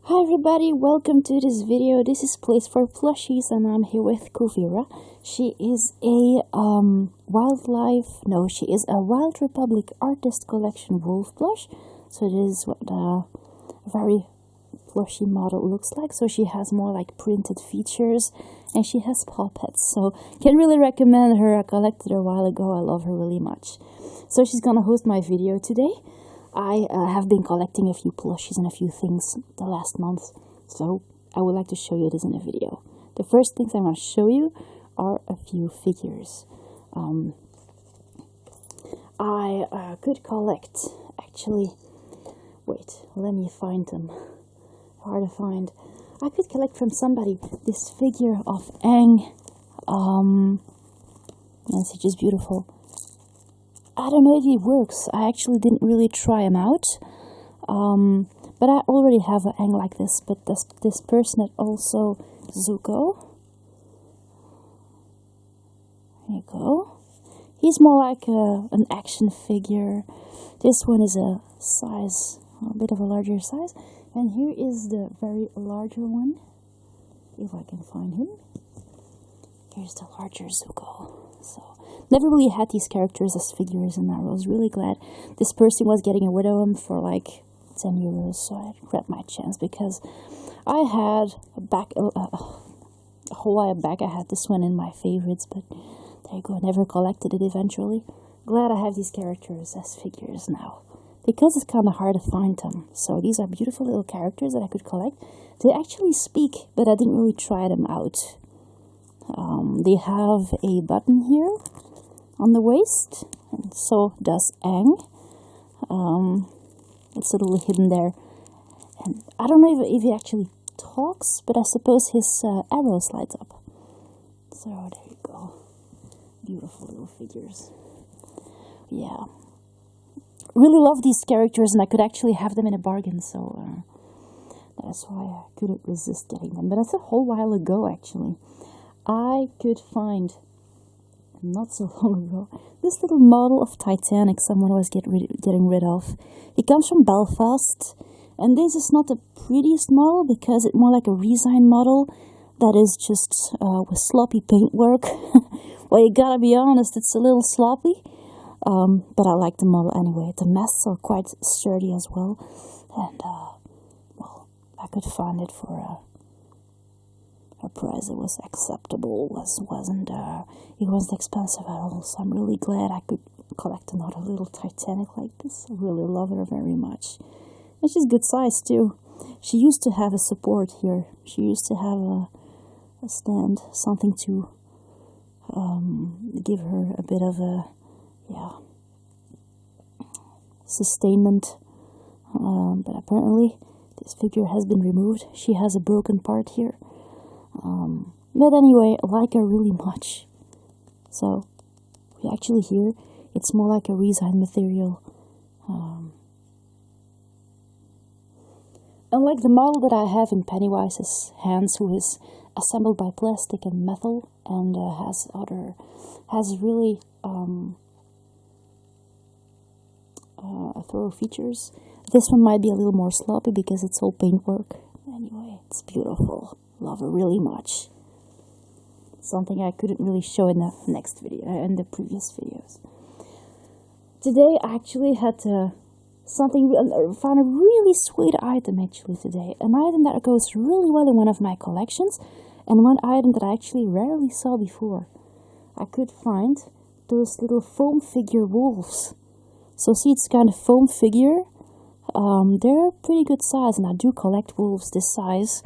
Hi everybody, welcome to this video. This is Place for Plushies and I'm here with Kuvira. She is a she is a Wild Republic Artist Collection wolf plush. So this is what a very plushy model looks like. So she has more like printed features and she has paw pets. So can really recommend her. I collected her a while ago. I love her really much. So she's gonna host my video today. I have been collecting a few plushies and a few things the last month, so I would like to show you this in a video. The first things I want to show you are a few figures. I could collect, actually, wait, let me find them. Hard to find. I could collect from somebody this figure of Aang. It's just beautiful. I don't know if it works. I actually didn't really try them out. But I already have an Aang like this. But this person is also Zuko. There you go. He's more like an action figure. This one is a bit of a larger size. And here is the very larger one. If I can find him. Here's the larger Zuko. So, never really had these characters as figures, and I was really glad this person was getting rid of them for like 10 euros. So I grabbed my chance because I had a whole while back. I had this one in my favorites, but there you go. I never collected it eventually. Glad I have these characters as figures now because it's kind of hard to find them. So these are beautiful little characters that I could collect. They actually speak, but I didn't really try them out. They have a button here on the waist, and so does Aang. It's a little hidden there, and I don't know if he actually talks, but I suppose his arrow slides up. So there you go, beautiful little figures. Yeah, really love these characters, and I could actually have them in a bargain, so that's why I couldn't resist getting them. But that's a whole while ago, actually. I could find, not so long ago, this little model of Titanic someone was getting rid of. It comes from Belfast, and this is not the prettiest model because it's more like a resign model that is just with sloppy paintwork. Well, you gotta be honest, it's a little sloppy, but I like the model anyway. The masks are quite sturdy as well, and well, I could find it for a price that was acceptable. It wasn't expensive at all, so I'm really glad I could collect another little Titanic like this. I really love her very much, and she's good size too. She used to have a support here. She used to have a stand, something to give her a bit of a sustainment, but apparently this figure has been removed. She has a broken part here. But anyway, I like her really much. So, we actually here, it's more like a resin material. Unlike the model that I have in Pennywise's hands, who is assembled by plastic and metal, and has really thorough features. This one might be a little more sloppy because it's all paintwork. Anyway, it's beautiful. Love her really much. Something I couldn't really show in the next video, in the previous videos. Today I actually had found a really sweet item actually today. An item that goes really well in one of my collections, and one item that I actually rarely saw before. I could find those little foam figure wolves. So see, it's kind of foam figure. They're pretty good size, and I do collect wolves this size.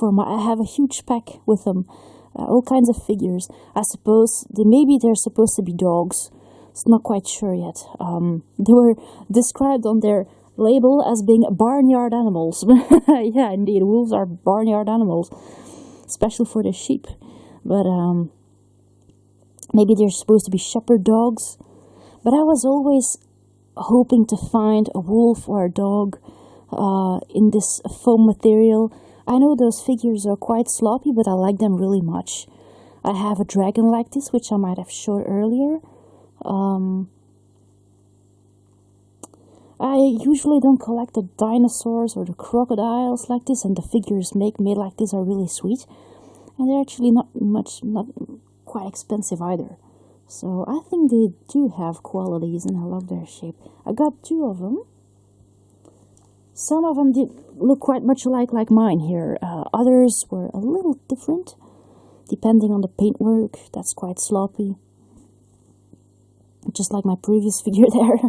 I have a huge pack with them, all kinds of figures. I suppose they're supposed to be dogs. It's not quite sure yet. They were described on their label as being barnyard animals. Yeah, indeed, wolves are barnyard animals, especially for the sheep. But maybe they're supposed to be shepherd dogs. But I was always hoping to find a wolf or a dog in this foam material. I know those figures are quite sloppy, but I like them really much. I have a dragon like this, which I might have showed earlier. I usually don't collect the dinosaurs or the crocodiles like this, and the figures made like this are really sweet. And they're actually not quite expensive either. So I think they do have qualities, and I love their shape. I got 2 of them. Some of them did look quite much like mine here. Others were a little different, depending on the paintwork. That's quite sloppy. Just like my previous figure there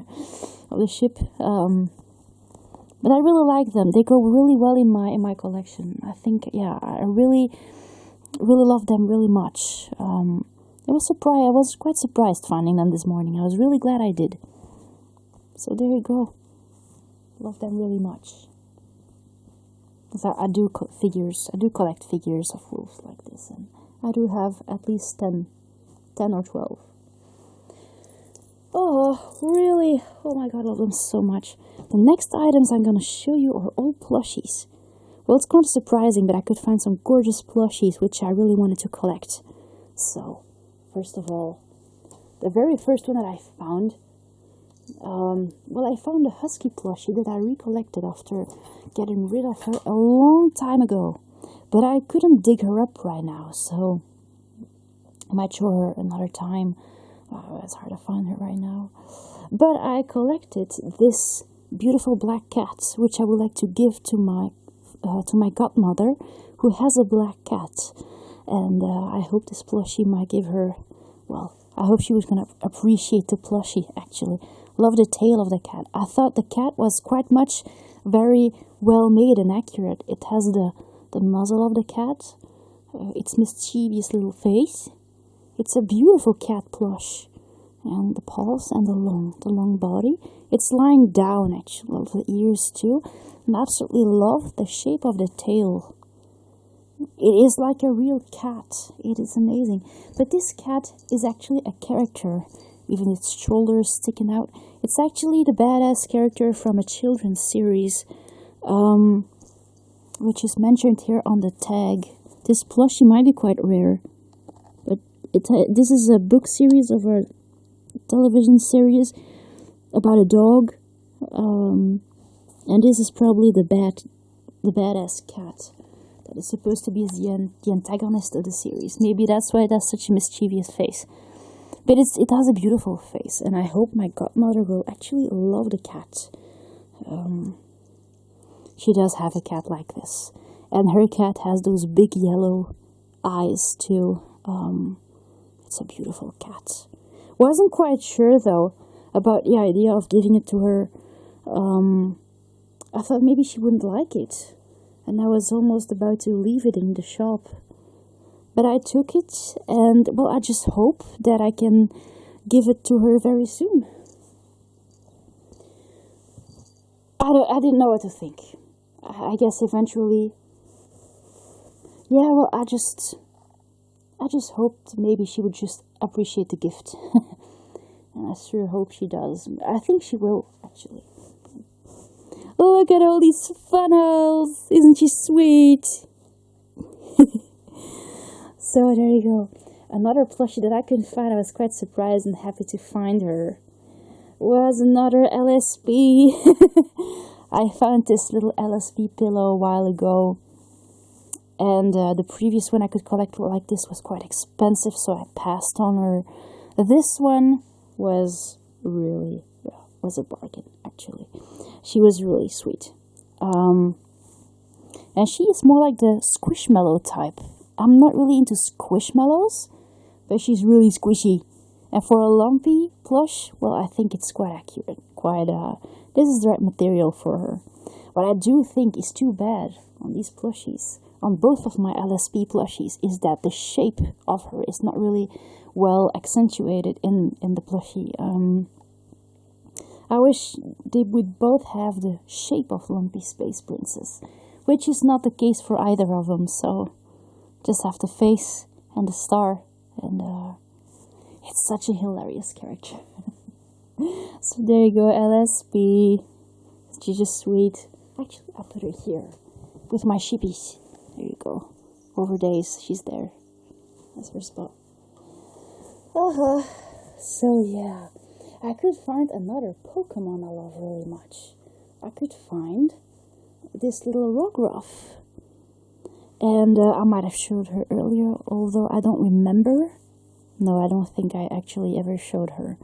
of the ship. But I really like them. They go really well in my collection. I think, yeah, I really love them really much. I was quite surprised finding them this morning. I was really glad I did. So there you go. Love them really much. I do collect figures of wolves like this, and I do have at least 10 or 12. Oh, really? Oh my god, I love them so much. The next items I'm gonna show you are all plushies. Well, it's kind of surprising, but I could find some gorgeous plushies which I really wanted to collect. So, first of all, the very first one that I found, I found a husky plushie that I recollected after getting rid of her a long time ago. But I couldn't dig her up right now, so I might show her another time. Oh, it's hard to find her right now. But I collected this beautiful black cat, which I would like to give to my godmother, who has a black cat. And I hope this plushie might give her, well, I hope she was going to appreciate the plushie, actually. Love the tail of the cat. I thought the cat was quite much very well made and accurate. It has the muzzle of the cat, its mischievous little face. It's a beautiful cat plush, and the paws and the long body. It's lying down, actually, of the ears too. And I absolutely love the shape of the tail. It is like a real cat. It is amazing. But this cat is actually a character, even its shoulders sticking out. It's actually the badass character from a children's series, which is mentioned here on the tag. This plushie might be quite rare. This is a book series of a television series about a dog, and this is probably the badass cat that is supposed to be the antagonist of the series. Maybe that's why it has such a mischievous face. But it has a beautiful face, and I hope my godmother will actually love the cat. She does have a cat like this, and her cat has those big yellow eyes too. It's a beautiful cat. Wasn't quite sure though about the idea of giving it to her. I thought maybe she wouldn't like it, and I was almost about to leave it in the shop. But I took it, and well, I just hope that I can give it to her very soon. I didn't know what to think. I guess eventually. Yeah, well, I just hoped maybe she would just appreciate the gift. And I sure hope she does. I think she will, actually. Look at all these funnels! Isn't she sweet? So there you go. Another plushie that I couldn't find, I was quite surprised and happy to find her, was another LSP. I found this little LSP pillow a while ago. And the previous one I could collect like this was quite expensive, so I passed on her. This one was really, was a bargain, actually. She was really sweet. And she is more like the squishmallow type. I'm not really into squishmallows, but she's really squishy. And for a lumpy plush, well, I think it's quite accurate. This is the right material for her. What I do think is too bad on these plushies, on both of my LSP plushies, is that the shape of her is not really well accentuated in the plushie. I wish they would both have the shape of Lumpy Space Princess, which is not the case for either of them, so just have the face and the star, and it's such a hilarious character. So there you go, LSP. She's just sweet. Actually, I'll put her here with my sheepies. There you go. Over days, she's there. That's her spot. So yeah, I could find another Pokemon I love very much. I could find this little Rockruff. And I might have showed her earlier, although I don't remember. No, I don't think I actually ever showed her.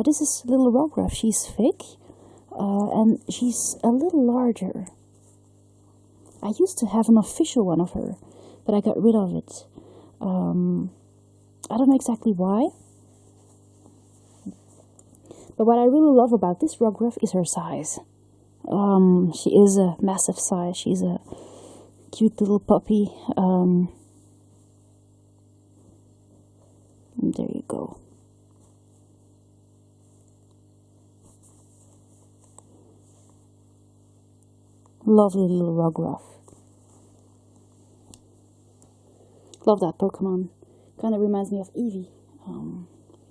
This is little Rockruff. She's fake, and she's a little larger. I used to have an official one of her, but I got rid of it. I don't know exactly why. But what I really love about this Rockruff is her size. She is a massive size. She's a cute little puppy. There you go. Lovely little Rockruff. Love that Pokemon. Kind of reminds me of Eevee.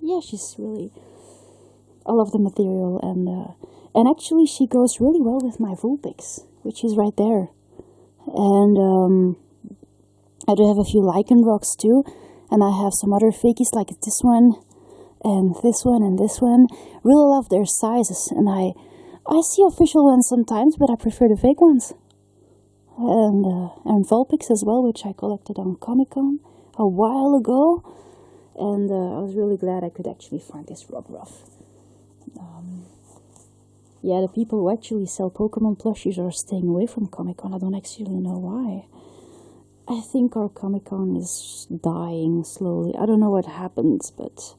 Yeah, she's really... I love the material, and actually she goes really well with my Vulpix, which is right there. And I do have a few Lichen rocks too, and I have some other fakies like this one, and this one, and this one. Really love their sizes, and I see official ones sometimes, but I prefer the fake ones. And Vulpix as well, which I collected on Comic-Con a while ago, and I was really glad I could actually find this Rockruff. Yeah, the people who actually sell Pokemon plushies are staying away from Comic-Con. I don't actually know why. I think our Comic-Con is dying slowly. I don't know what happens, but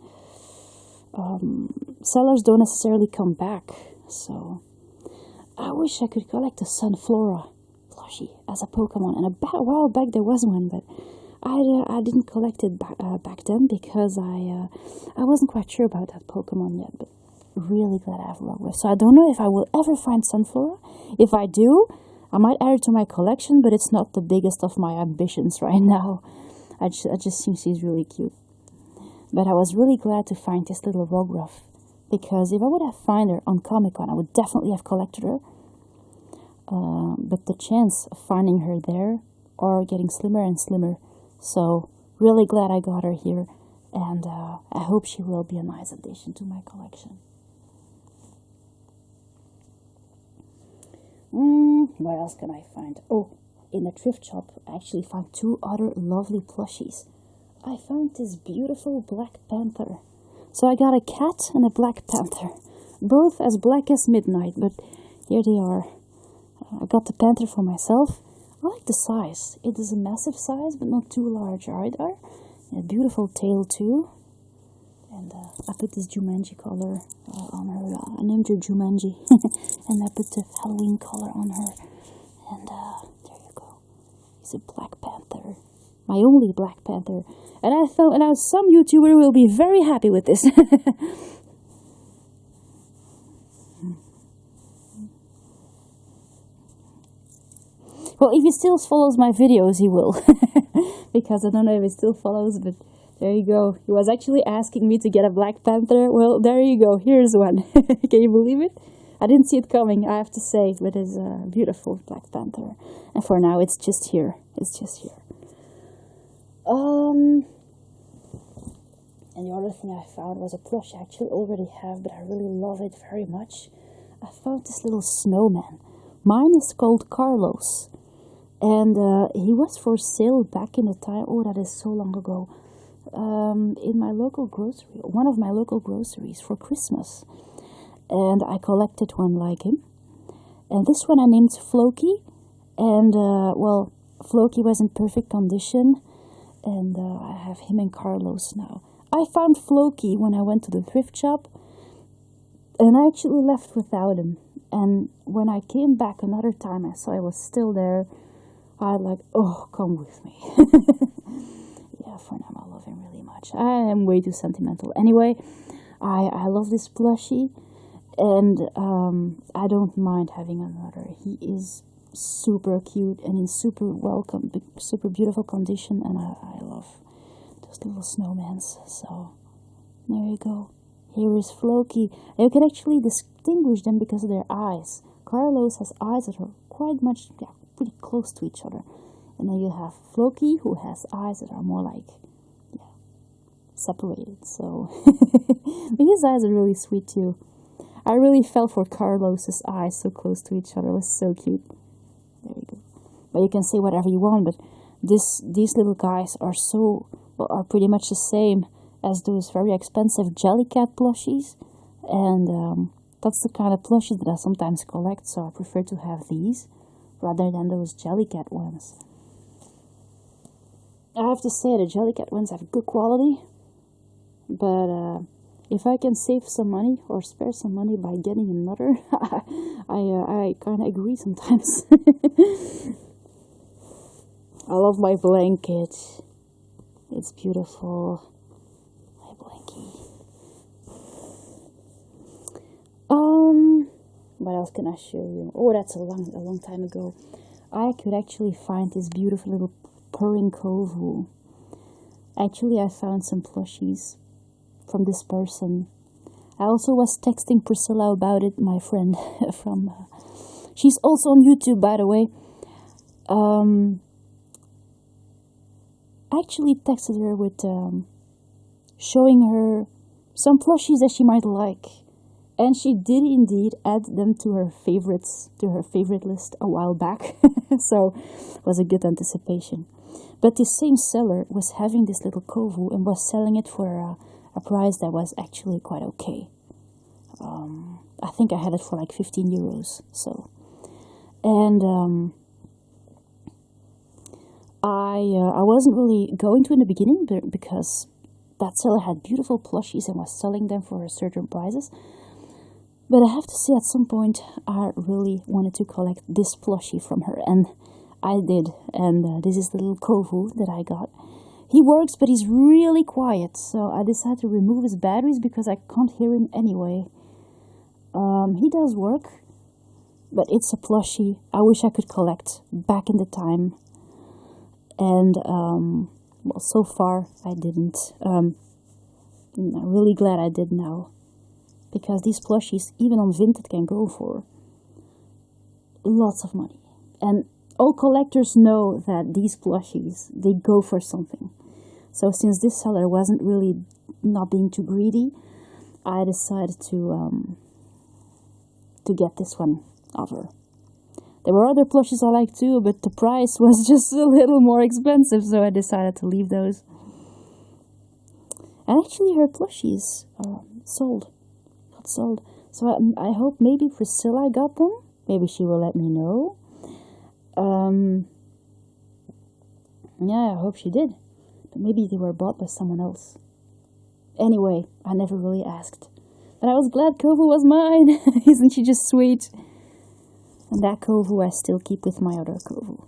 sellers don't necessarily come back. So I wish I could collect a Sunflora plushie as a Pokemon. And a while back there was one, but I didn't collect it back then because I wasn't quite sure about that Pokemon yet. But really glad I have Rockruff. So I don't know if I will ever find Sunflora. If I do, I might add it to my collection, but it's not the biggest of my ambitions right now. I just think she's really cute. But I was really glad to find this little Rockruff, because if I would have found her on Comic-Con, I would definitely have collected her. But the chance of finding her there are getting slimmer and slimmer. So really glad I got her here, and I hope she will be a nice addition to my collection. What else can I find? Oh, in a thrift shop, I actually found two other lovely plushies. I found this beautiful Black Panther. So I got a cat and a Black Panther, both as black as midnight, but here they are. I got the Panther for myself. I like the size. It is a massive size, but not too large either. A beautiful tail too. And I put this Jumanji color on her. I named her Jumanji. And I put the Halloween color on her. And there you go. He's a Black Panther. My only Black Panther. And I thought, some YouTuber will be very happy with this. Well, if he still follows my videos, he will. Because I don't know if he still follows, but there you go. He was actually asking me to get a Black Panther. Well, there you go. Here's one. Can you believe it? I didn't see it coming, I have to say, but it's a beautiful Black Panther. And for now, it's just here. It's just here. And the other thing I found was a plush I actually already have, but I really love it very much. I found this little snowman. Mine is called Carlos. And he was for sale back in the time, oh, that is so long ago, in my local grocery, one of my local groceries for Christmas. And I collected one like him. And this one I named Floki. And, well, Floki was in perfect condition. And I have him and Carlos now. I found Floki when I went to the thrift shop. And I actually left without him. And when I came back another time, I saw he was still there. I was like, oh, come with me. Yeah, for now I love him really much. I am way too sentimental. Anyway, I love this plushie. And I don't mind having another. He is super cute and in super welcome, super beautiful condition. And I love those little snowmans. So, there you go. Here is Floki. You can actually distinguish them because of their eyes. Carlos has eyes that are quite much, pretty close to each other. And then you have Floki, who has eyes that are more like, separated. So, but his eyes are really sweet too. I really fell for Carlos's eyes so close to each other. It was so cute. There you go. But you can say whatever you want, but these little guys are are pretty much the same as those very expensive Jellycat plushies. And that's the kind of plushies that I sometimes collect, so I prefer to have these rather than those Jellycat ones. I have to say the Jellycat ones have good quality, but if I can save some money or spare some money by getting another, I kind of agree sometimes. I love my blanket. It's beautiful. My blankie. What else can I show you? Oh, that's a long time ago. I could actually find this beautiful little purring kovu. Actually, I found some plushies from this person. I also was texting Priscilla about it, my friend from. She's also on YouTube, by the way. I actually texted her with showing her some plushies that she might like. And she did indeed add them to her favorites, to her favorite list a while back. So it was a good anticipation. But the same seller was having this little kovu and was selling it for a price that was actually quite okay. I think I had it for like 15 euros. So, and I wasn't really going to in the beginning because that seller had beautiful plushies and was selling them for certain prices. But I have to say, at some point, I really wanted to collect this plushie from her, and I did. And this is the little kovu that I got. He works, but he's really quiet, so I decided to remove his batteries because I can't hear him anyway. He does work, but it's a plushie I wish I could collect back in the time. And, well, so far I didn't. I'm really glad I did now. Because these plushies, even on Vinted, can go for lots of money. And all collectors know that these plushies, they go for something. So since this seller wasn't really not being too greedy, I decided to get this one of her. There were other plushies I liked too, but the price was just a little more expensive, so I decided to leave those. And actually her plushies sold. So I hope maybe Priscilla got them. Maybe she will let me know. Yeah, I hope she did. But maybe they were bought by someone else. Anyway, I never really asked. But I was glad kovu was mine. Isn't she just sweet? And that kovu I still keep with my other kovu.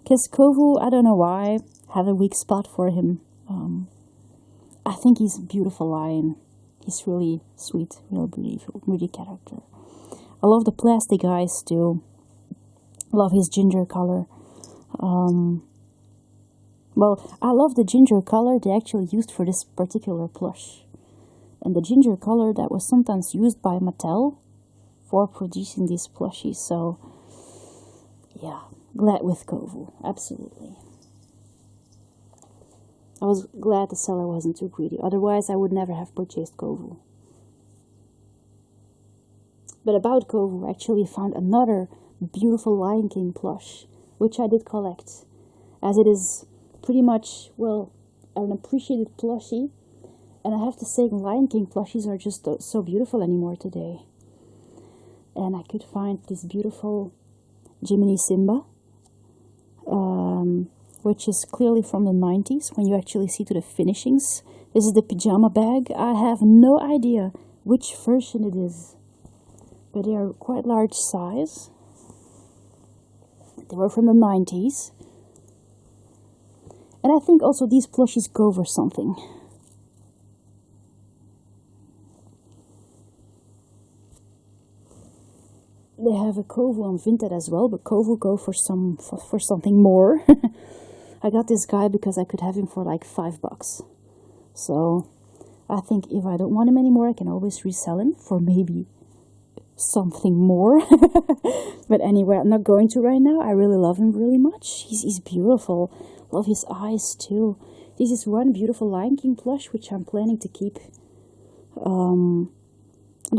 Because kovu, I don't know why, have a weak spot for him. I think he's a beautiful lion. He's really sweet, real beautiful, pretty character. I love the plastic eyes too. Love his ginger color. Well, I love the ginger color they actually used for this particular plush. And the ginger color that was sometimes used by Mattel for producing these plushies. So, yeah, glad with kovu, absolutely. I was glad the seller wasn't too greedy. Otherwise, I would never have purchased kovu. But about kovu, I actually found another beautiful Lion King plush, which I did collect, as it is pretty much, well, an appreciated plushie. And I have to say, Lion King plushies are just so beautiful anymore today. And I could find this beautiful Jiminy Simba, which is clearly from the 90s, when you actually see to the finishings. This is the pajama bag. I have no idea which version it is, but they are quite large size. They were from the 90s. And I think also these plushies go for something. They have a kovu on Vinted as well, but kovu go for something more. I got this guy because I could have him for like $5. So I think if I don't want him anymore, I can always resell him for maybe something more. But anyway, I'm not going to right now. I really love him really much. He's beautiful. Love his eyes too. This is one beautiful Lion King plush, which I'm planning to keep. And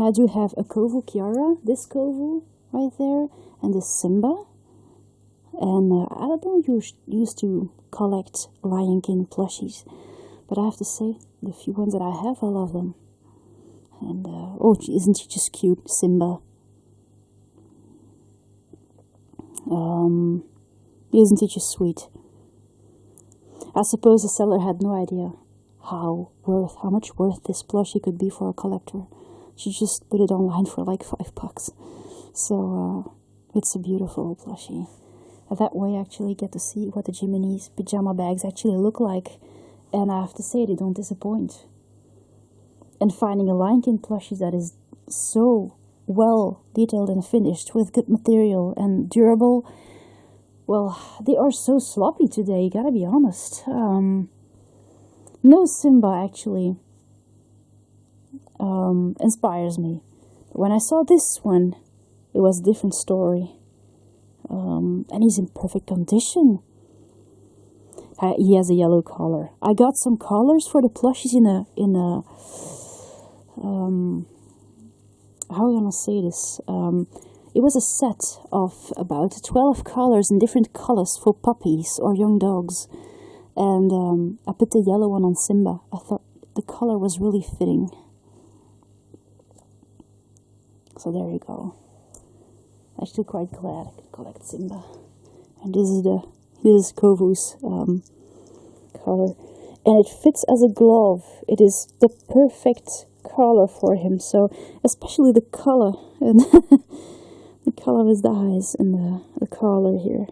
I do have a Kovu Kiara, this Kovu right there, and this Simba. And I don't used to collect Lion King plushies, but I have to say, the few ones that I have, I love them. And, oh, isn't she just cute, Simba? Isn't he just sweet? I suppose the seller had no idea how much worth this plushie could be for a collector. She just put it online for like $5. So, it's a beautiful plushie. That way I actually get to see what the Jiminy's pajama bags actually look like. And I have to say, they don't disappoint. And finding a Lion King plushie that is so well detailed and finished with good material and durable, well, they are so sloppy today, gotta be honest. No Simba actually inspires me. When I saw this one, it was a different story. And he's in perfect condition. He has a yellow collar. I got some collars for the plushies in a how am I gonna say this? It was a set of about 12 collars in different colors for puppies or young dogs. And I put the yellow one on Simba. I thought the color was really fitting. So there you go. I'm still quite glad I could collect Simba. And this is Kovu's collar. And it fits as a glove. It is the perfect collar for him. So especially the color and the color of his eyes and the collar here.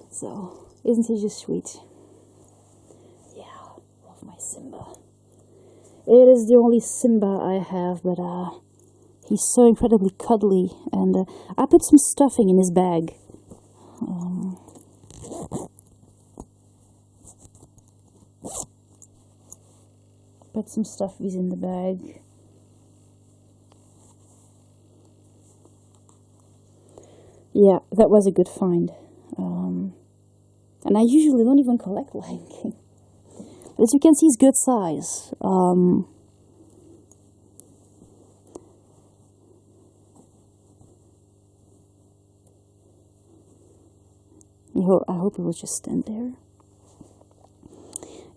So isn't he just sweet? Yeah, love my Simba. It is the only Simba I have, but he's so incredibly cuddly, and I put some stuffing in his bag. Put some stuffies in the bag. Yeah, that was a good find. And I usually don't even collect Lion King. But as you can see, it's good size. I hope it will just stand there.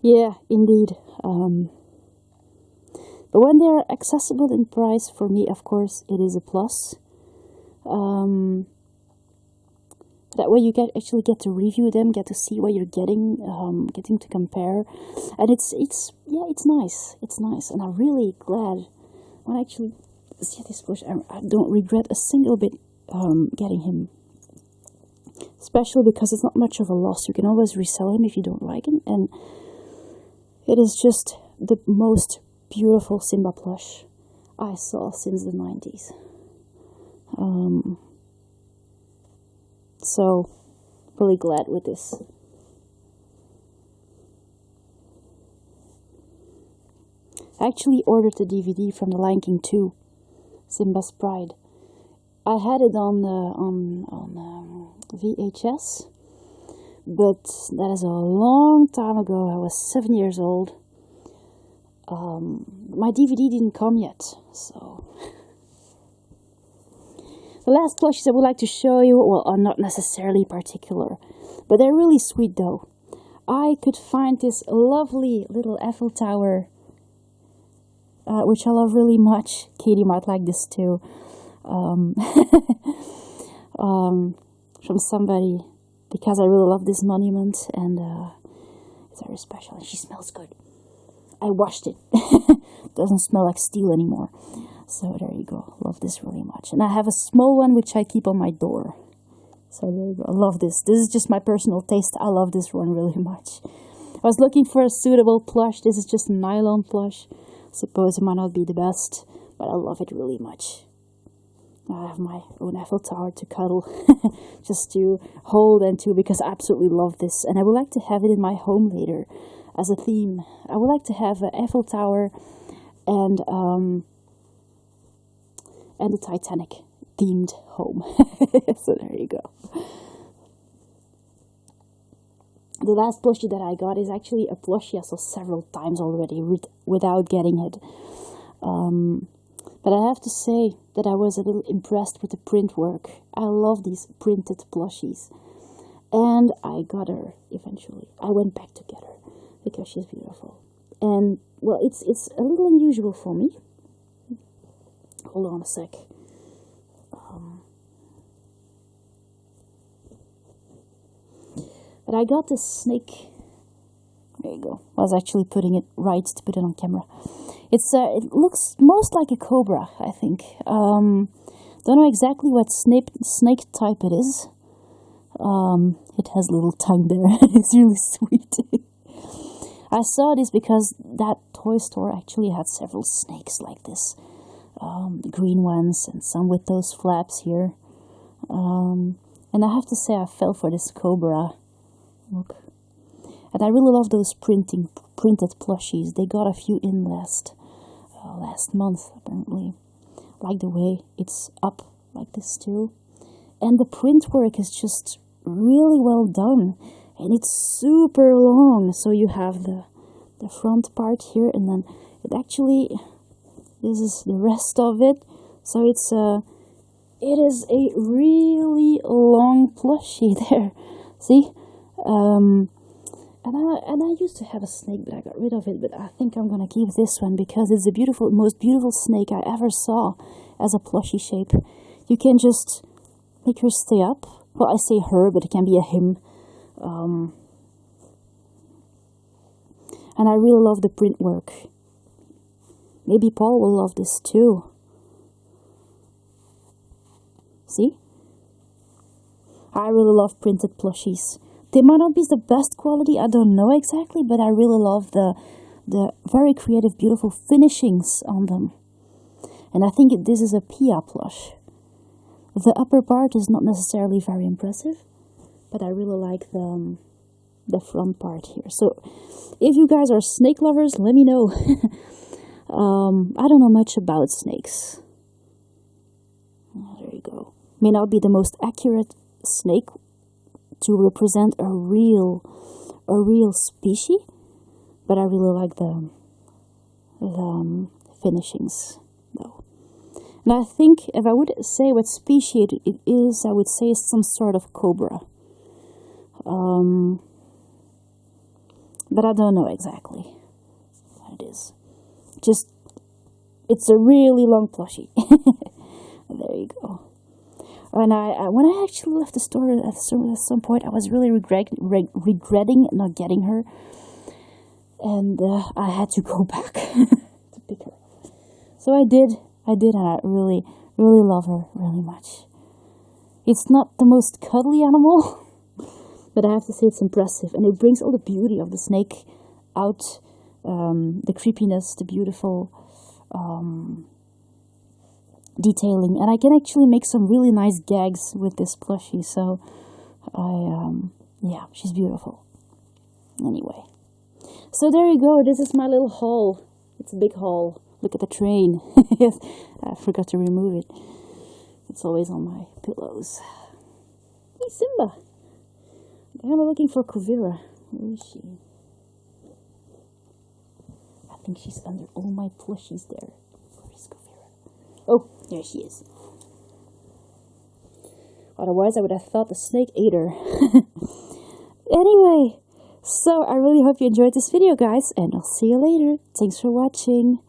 Yeah, indeed. But when they're accessible in price, for me, of course, it is a plus. That way you actually get to review them, get to see what you're getting to compare. And it's nice. It's nice. And I'm really glad when I actually see this plush. I don't regret a single bit getting him. Especially because it's not much of a loss. You can always resell him if you don't like him. And it is just the most beautiful Simba plush I saw since the 90s. So, really glad with this. I actually ordered the DVD from the Lion King 2, Simba's Pride. I had it on VHS, but that is a long time ago. I was 7 years old. My DVD didn't come yet, so... The last plushies I would like to show you, well, are not necessarily particular, but they're really sweet though. I could find this lovely little Eiffel Tower, which I love really much. Katie might like this too. From somebody, because I really love this monument, and it's very special, and she smells good. I washed it. Doesn't smell like steel anymore. So there you go. Love this really much. And I have a small one which I keep on my door. So there you go. I love this. This is just my personal taste. I love this one really much. I was looking for a suitable plush. This is just a nylon plush. Suppose it might not be the best, but I love it really much. I have my own Eiffel Tower to cuddle, just to hold and to, because I absolutely love this. And I would like to have it in my home later as a theme. I would like to have an Eiffel Tower and the Titanic themed home. So there you go. The last plushie that I got is actually a plushie I saw several times already without getting it. But I have to say that I was a little impressed with the print work. I love these printed plushies. And I got her eventually. I went back to get her because she's beautiful. And, well, it's a little unusual for me. Hold on a sec. But I got this snake. There you go. I was actually putting it right to put it on camera. It looks most like a cobra, I think. Don't know exactly what snake type it is. It has a little tongue there. It's really sweet. I saw this because that toy store actually had several snakes like this. The green ones and some with those flaps here. And I have to say I fell for this cobra. Look. And I really love those printed plushies. They got a few in last month, apparently. Like the way it's up like this too. And the print work is just really well done. And it's super long. So you have the front part here, and then it actually, this is the rest of it. So it is a really long plushie there. See? And I used to have a snake, but I got rid of it. But I think I'm gonna keep this one because it's the most beautiful snake I ever saw as a plushie shape. You can just make her stay up. Well, I say her, but it can be a him. And I really love the print work. Maybe Paul will love this too. See? I really love printed plushies. They might not be the best quality, I don't know exactly, but I really love the very creative, beautiful finishings on them. And I think this is a Pia plush. The upper part is not necessarily very impressive, but I really like the front part here. So if you guys are snake lovers, let me know. I don't know much about snakes. Oh, there you go. May not be the most accurate snake to represent a real species, but I really like the finishings though. And I think if I would say what species it is, I would say it's some sort of cobra. But I don't know exactly what it is. Just, it's a really long plushie. There you go. And when I actually left the store at some point, I was really regretting not getting her. And I had to go back to pick her up. So I did, and I really, really love her really much. It's not the most cuddly animal, but I have to say it's impressive. And it brings all the beauty of the snake out, the creepiness, the beautiful detailing. And I can actually make some really nice gags with this plushie. So, yeah, she's beautiful. Anyway. So there you go. This is my little haul. It's a big haul. Look at the train. I forgot to remove it. It's always on my pillows. Hey, Simba. I'm looking for Kuvira. Where is she? I think she's under all my plushies there. Where is Kuvira? Oh, there she is. Otherwise, I would have thought the snake ate her. Anyway, so I really hope you enjoyed this video, guys, and I'll see you later. Thanks for watching.